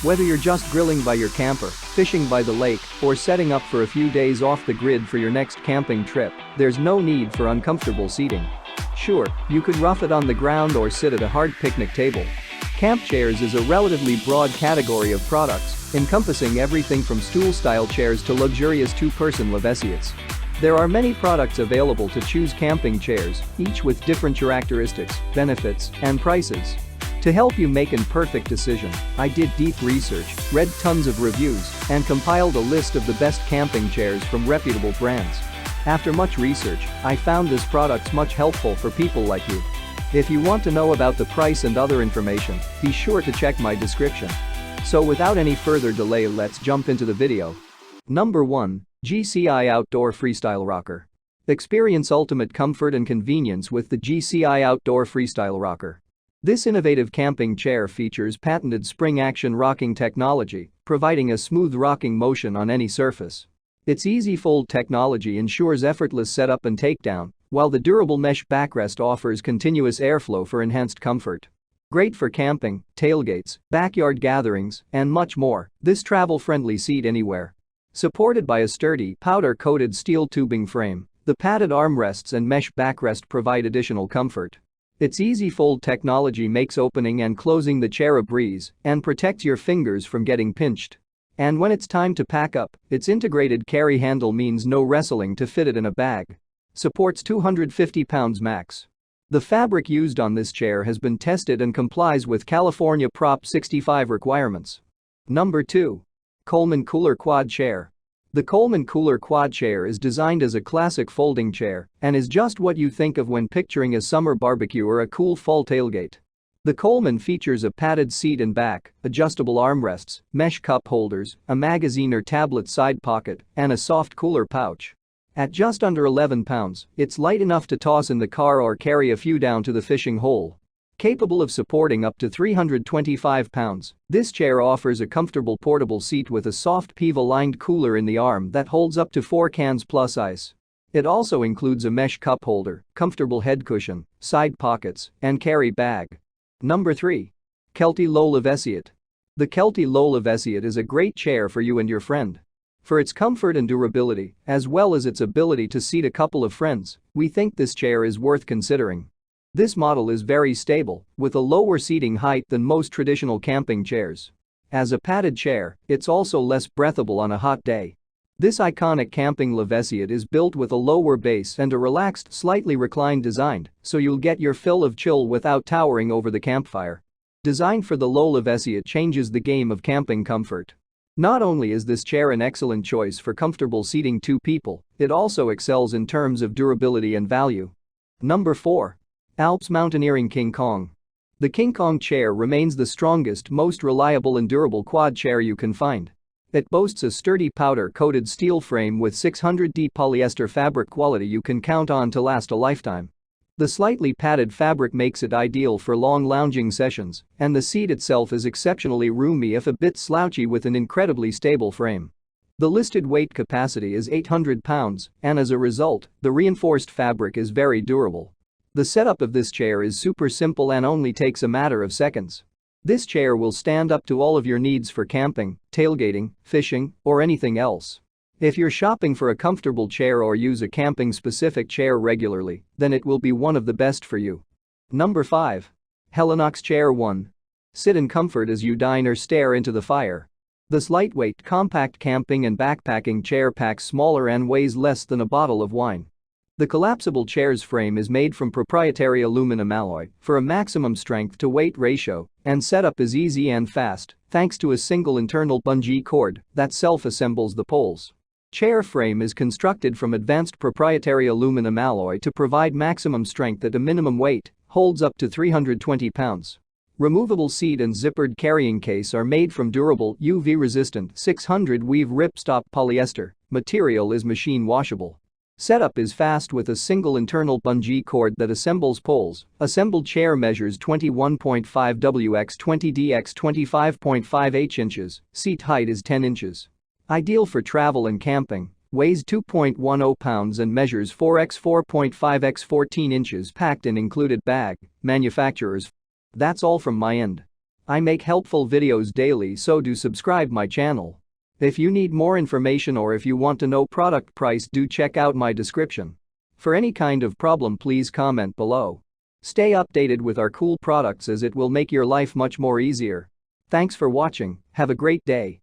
Whether you're just grilling by your camper, fishing by the lake, or setting up for a few days off the grid for your next camping trip, there's no need for uncomfortable seating. Sure, you could rough it on the ground or sit at a hard picnic table. Camp chairs is a relatively broad category of products, encompassing everything from stool-style chairs to luxurious two-person Loveseats. There are many products available to choose camping chairs, each with different characteristics, benefits, and prices. To help you make a perfect decision, I did deep research, read tons of reviews, and compiled a list of the best camping chairs from reputable brands. After much research, I found this product much helpful for people like you. If you want to know about the price and other information, be sure to check my description. So without any further delay, let's jump into the video. Number 1. GCI Outdoor Freestyle Rocker. Experience ultimate comfort and convenience with the GCI Outdoor Freestyle Rocker. This innovative camping chair features patented spring-action rocking technology, providing a smooth rocking motion on any surface. Its easy fold technology ensures effortless setup and takedown, while the durable mesh backrest offers continuous airflow for enhanced comfort. Great for camping, tailgates, backyard gatherings, and much more, this travel-friendly seat anywhere. Supported by a sturdy, powder-coated steel tubing frame, the padded armrests and mesh backrest provide additional comfort. Its easy fold technology makes opening and closing the chair a breeze and protects your fingers from getting pinched. And when it's time to pack up, its integrated carry handle means no wrestling to fit it in a bag. Supports 250 pounds max. The fabric used on this chair has been tested and complies with California Prop 65 requirements. Number 2. Coleman Cooler Quad Chair. The Coleman Cooler Quad Chair is designed as a classic folding chair and is just what you think of when picturing a summer barbecue or a cool fall tailgate. The Coleman features a padded seat and back, adjustable armrests, mesh cup holders, a magazine or tablet side pocket, and a soft cooler pouch. At just under 11 pounds, it's light enough to toss in the car or carry a few down to the fishing hole. Capable of supporting up to 325 pounds, this chair offers a comfortable portable seat with a soft PVA-lined cooler in the arm that holds up to 4 cans plus ice. It also includes a mesh cup holder, comfortable head cushion, side pockets, and carry bag. Number 3. Kelty Low Loveseat. The Kelty Low Loveseat is a great chair for you and your friend. For its comfort and durability, as well as its ability to seat a couple of friends, we think this chair is worth considering. This model is very stable, with a lower seating height than most traditional camping chairs. As a padded chair, it's also less breathable on a hot day. This iconic camping Loveseat is built with a lower base and a relaxed, slightly reclined design, so you'll get your fill of chill without towering over the campfire. Designed for the low, Loveseat changes the game of camping comfort. Not only is this chair an excellent choice for comfortable seating 2 people, it also excels in terms of durability and value. Number 4. ALPS Mountaineering King Kong. The King Kong chair remains the strongest, most reliable and durable quad chair you can find. It boasts a sturdy powder-coated steel frame with 600D polyester fabric quality you can count on to last a lifetime. The slightly padded fabric makes it ideal for long lounging sessions, and the seat itself is exceptionally roomy if a bit slouchy with an incredibly stable frame. The listed weight capacity is 800 pounds, and as a result, the reinforced fabric is very durable. The setup of this chair is super simple and only takes a matter of seconds. This chair will stand up to all of your needs for camping, tailgating, fishing, or anything else. If you're shopping for a comfortable chair or use a camping-specific chair regularly, then it will be one of the best for you. Number 5. Helinox Chair One. Sit in comfort as you dine or stare into the fire. This lightweight, compact camping and backpacking chair packs smaller and weighs less than a bottle of wine. The collapsible chair's frame is made from proprietary aluminum alloy for a maximum strength-to-weight ratio, and setup is easy and fast thanks to a single internal bungee cord that self-assembles the poles. Chair frame is constructed from advanced proprietary aluminum alloy to provide maximum strength at a minimum weight, holds up to 320 pounds. Removable seat and zippered carrying case are made from durable, UV-resistant 600 weave ripstop polyester. Material is machine washable. Setup is fast with a single internal bungee cord that assembles poles. Assembled chair measures 21.5 W x 20 D x 25.5 h inches. Seat height is 10 inches. Ideal for travel and camping. Weighs 2.10 pounds and measures 4 x 4.5 x 14 inches packed in included bag. Manufacturers. That's all from my end. I make helpful videos daily, so do subscribe my channel. If you need more information or if you want to know product price, do check out my description. For any kind of problem, please comment below. Stay updated with our cool products as it will make your life much more easier. Thanks for watching, have a great day.